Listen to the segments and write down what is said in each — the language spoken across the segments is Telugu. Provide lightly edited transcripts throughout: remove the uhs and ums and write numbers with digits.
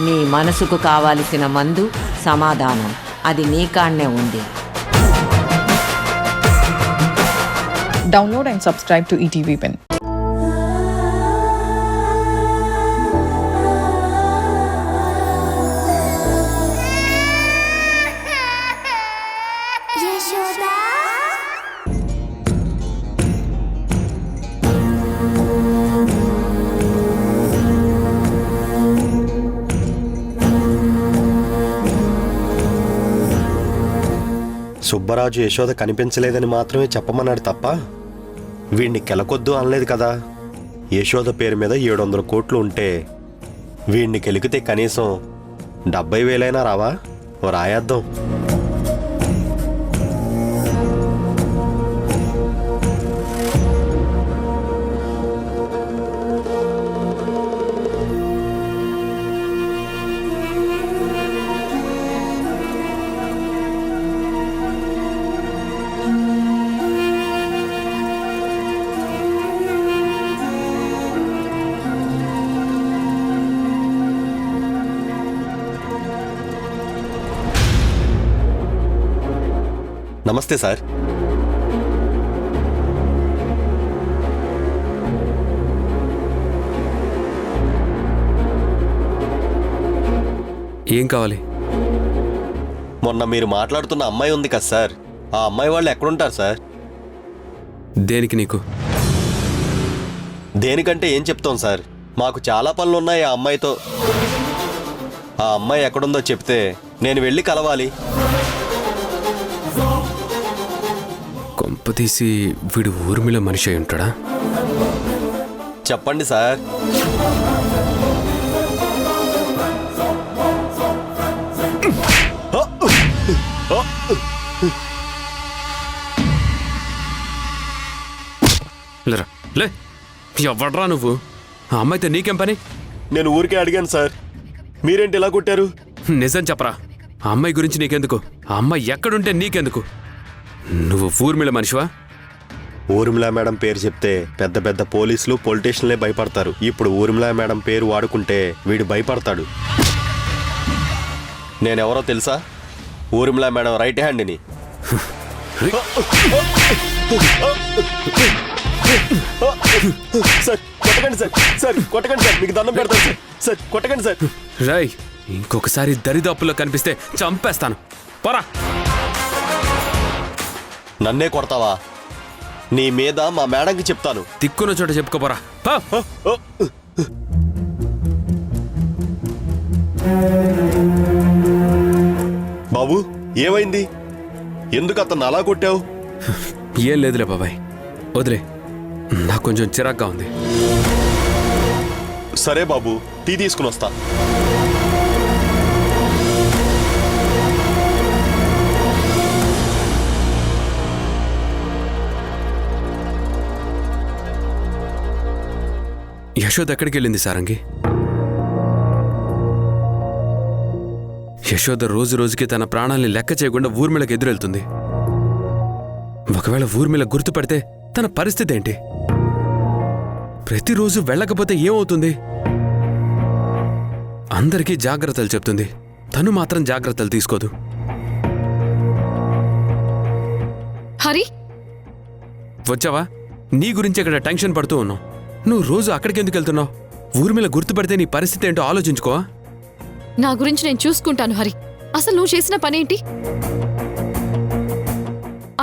నీ మనసుకు కావలసిన మందు సమాధానం అది నీ కాడనే ఉంది. Download and subscribe to ETV Pen. Subbaraju Yashoda కనిపించలేదని మాత్రమే చెప్పమన్నాడు తప్ప వీడిని కెలకొద్దు అనలేదు కదా. యశోద పేరు మీద 700 కోట్లు ఉంటే వీడిని కెలికితే కనీసం 70,000 రావా? ఓ రాయేద్దాం. నమస్తే సార్. ఏం కావాలి? మొన్న మీరు మాట్లాడుతున్న అమ్మాయి ఉంది కదా సార్, ఆ అమ్మాయి వాళ్ళు ఎక్కడుంటారు సార్? దేనికి నీకు? దేనికంటే ఏం చెప్తాం సార్, మాకు చాలా పనులు ఉన్నాయి ఆ అమ్మాయితో. ఆ అమ్మాయి ఎక్కడుందో చెప్తే నేను వెళ్ళి కలవాలి. కొంపతీసి వీడు ఊర్మిళ మనిషి అయి ఉంటాడా? చెప్పండి సార్. లేరా లే, ఎవడ్రా నువ్వు? ఆ అమ్మాయితో నీకేం పని? నేను ఊరికే అడిగాను సార్, మీరేంటి ఇలా కొట్టారు? నిజం చెప్పరా, ఆ అమ్మాయి గురించి నీకెందుకు? ఆ అమ్మాయి ఎక్కడుంటే నీకెందుకు? నువ్వు ఊర్మిళ మనిషివా? ఊర్మిళ మేడం పేరు చెప్తే పెద్ద పెద్ద పోలీసులు పొలిటీషియన్లే భయపడతారు. ఇప్పుడు ఊర్మిళ మేడం పేరు వాడుకుంటే వీడు భయపడతాడు. నేనెవరో తెలుసా? ఊర్మిళ మేడం రైట్ హ్యాండ్ని. సార్ కొట్టకండి సార్, సార్ కొట్టకండి సార్, మీకు దండం పెడతాను సార్, సార్ కొట్టకండి సార్. రాయ్, ఇంకొకసారి దరిదాపుల్లో కనిపిస్తే చంపేస్తాను. పోరా. నన్నే కొడతావా? నీ మీద మా మేడంకి చెప్తాను. తిక్కున్న చోట చెప్పుకోపోరా. బాబు ఏమైంది? ఎందుకు అతను అలా కొట్టావు? ఏం లేదులే బాబాయ్, వదిలే. నాకు కొంచెం చిరాగ్గా ఉంది. సరే బాబు, టీ తీసుకుని వస్తా. యశోద ఎక్కడికి వెళ్ళింది సారంగి? యశోద రోజు రోజుకి తన ప్రాణాల్ని లెక్క చేయకుండా ఊర్మిళకి ఎదురెళ్తుంది. ఒకవేళ ఊర్మిళ గుర్తుపడితే తన పరిస్థితి ఏంటి? ప్రతిరోజు వెళ్ళకపోతే ఏమవుతుంది? అందరికీ జాగ్రత్తలు చెప్తుంది, తను మాత్రం జాగ్రత్తలు తీసుకోదు. హరి, వచ్చావా? నీ గురించి ఇక్కడ టెన్షన్ పడుతూ ఉన్నావు. నువ్వు రోజు అక్కడికి ఎందుకు వెళ్తున్నావు? ఊర్మిళ గుర్తుపడితే నీ పరిస్థితి ఏంటో ఆలోచించుకో. నా గురించి నేను చూసుకుంటాను హరి. అసలు నువ్వు చేసిన పనేంటి?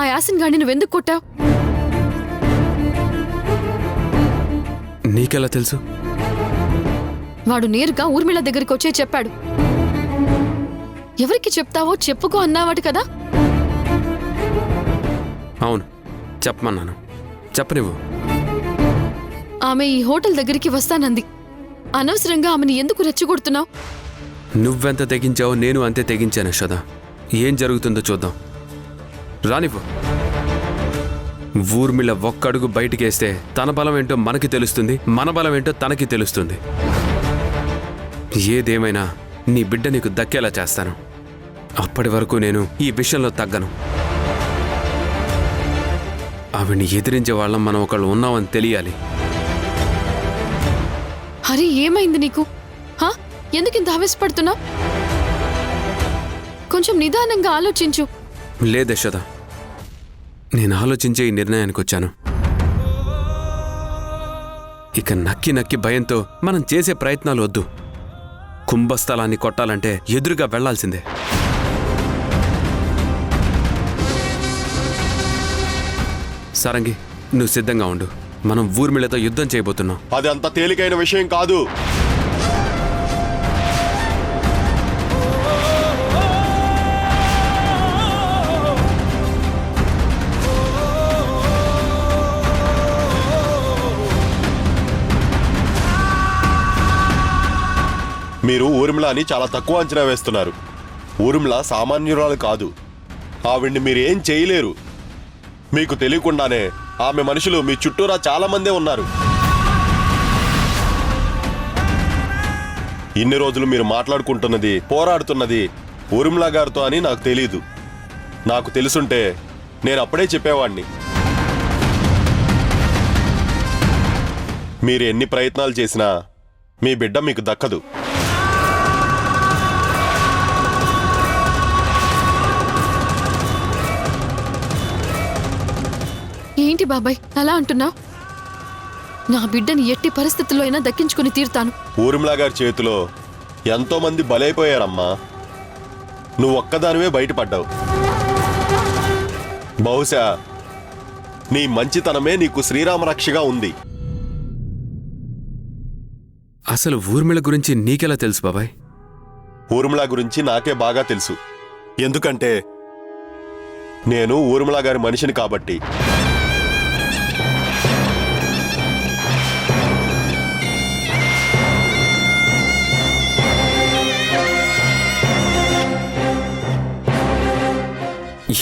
ఆ యాసిన్ గాడిని నువ్వెందుకు కొట్టావు? నీకెలా తెలుసు? వాడు నేరుగా ఊర్మిళ దగ్గరికి వచ్చే చెప్పాడు. ఎవరికి చెప్తావో చెప్పుకో అన్నావాడు కదా. అవును, చెప్పమన్నాను. చెప్పనివ్వు. ఆమె ఈ హోటల్ దగ్గరికి వస్తానంది. అనవసరంగా ఆమెను ఎందుకు రెచ్చగొడుతున్నావు? నువ్వెంత తెగించావో నేను అంతే తెగించాను యశోద. ఏం జరుగుతుందో చూద్దాం. రానివ్వు. ఊర్మిళ ఒక్కడుగు బయటికేస్తే తన బలం ఏంటో మనకి తెలుస్తుంది, మన బలం ఏంటో తనకి తెలుస్తుంది. ఏదేమైనా నీ బిడ్డ నీకు దక్కేలా చేస్తాను. అప్పటి వరకు నేను ఈ విషయంలో తగ్గను. ఆవిడ్ని ఎదిరించే వాళ్ళం మనం ఒకళ్ళు ఉన్నామని తెలియాలి. హరి, ఏమైంది నీకు? హా, ఎందుకు ఇంత ఆవేశపడుతున్నావు? కొంచెం నిదానంగా ఆలోచించు. లేదు యశోద, నేను ఆలోచించే ఈ నిర్ణయానికి వచ్చాను. ఇక నక్కి నక్కి భయంతో మనం చేసే ప్రయత్నాలు వద్దు. కుంభస్థలాన్ని కొట్టాలంటే ఎదురుగా వెళ్లాల్సిందే. సారంగి, నువ్వు సిద్ధంగా ఉండు. మనం ఊర్మిళతో యుద్ధం చేయబోతున్నాం. అది అంత తేలికైన విషయం కాదు. మీరు ఊర్మిళని చాలా తక్కువ అంచనా వేస్తున్నారు. ఊర్మిళ సామాన్యురాలు కాదు. ఆవిడ్ని మీరేం చేయలేరు. మీకు తెలియకుండానే ఆమె మనుషులు మీ చుట్టూరా చాలా మందే ఉన్నారు. ఇన్ని రోజులు మీరు మాట్లాడుకుంటున్నది, పోరాడుతున్నది ఊర్మిళ గారితో అని నాకు తెలీదు. నాకు తెలుసుంటే నేను అప్పుడే చెప్పేవాణ్ణి. మీరు ఎన్ని ప్రయత్నాలు చేసినా మీ బిడ్డ మీకు దక్కదు. ఏంటి బాబాయ్ అలా అంటున్నావు? నా బిడ్డని ఎట్టి పరిస్థితుల్లో అయినా దక్కించుకుని తీరుతాను. ఊర్మిళ గారి చేతిలో ఎంతో మంది బలైపోయారమ్మా. నువ్వు ఒక్కదానివే బయటపడ్డావు. బహుశా నీ మంచితనమే నీకు శ్రీరామరక్షగా ఉంది. అసలు ఊర్మిళ గురించి నీకెలా తెలుసు బాబాయ్? ఊర్మిళ గురించి నాకే బాగా తెలుసు. ఎందుకంటే నేను ఊర్మిళ గారి మనిషిని కాబట్టి.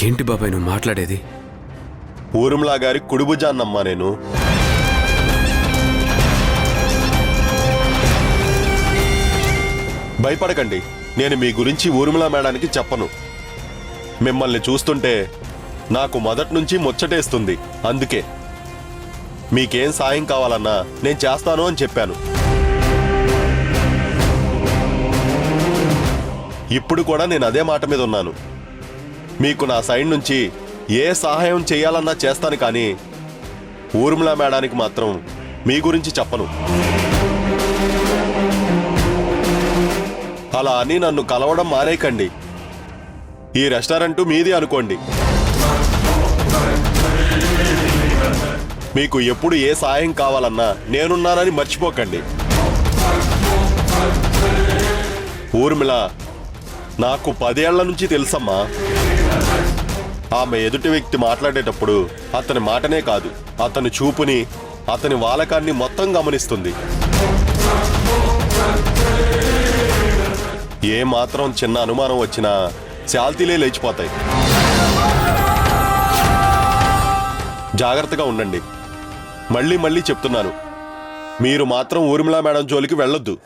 ఏంటి బాబాయ్ నువ్వు మాట్లాడేది? ఊర్మిళ గారి కుడిభుజాన్నమ్మా నేను. భయపడకండి, నేను మీ గురించి ఊర్మిళ మేడానికి చెప్పను. మిమ్మల్ని చూస్తుంటే నాకు మొదటి నుంచి ముచ్చటేస్తుంది. అందుకే మీకేం సాయం కావాలన్నా నేను చేస్తాను అని చెప్పాను. ఇప్పుడు కూడా నేను అదే మాట మీద ఉన్నాను. మీకు నా సైడ్ నుంచి ఏ సహాయం చేయాలన్నా చేస్తాను, కానీ ఊర్మిళ మేడానికి మాత్రం మీ గురించి చెప్పను. అలా అని నన్ను కలవడం మానేయకండి. ఈ రెస్టారెంట్ మీది అనుకోండి. మీకు ఎప్పుడు ఏ సాయం కావాలన్నా నేనున్నానని మర్చిపోకండి. ఊర్మిళ నాకు 10 ఏళ్ల నుంచి తెలుసమ్మా. ఆమె ఎదుటి వ్యక్తి మాట్లాడేటప్పుడు అతని మాటనే కాదు, అతని చూపుని, అతని వాలకాన్ని మొత్తం గమనిస్తుంది. ఏ మాత్రం చిన్న అనుమానం వచ్చినా శాల్తీలే లేచిపోతాయి. జాగ్రత్తగా ఉండండి. మళ్ళీ మళ్ళీ చెప్తున్నాను, మీరు మాత్రం ఊర్మిళ మేడం జోలికి వెళ్ళొద్దు.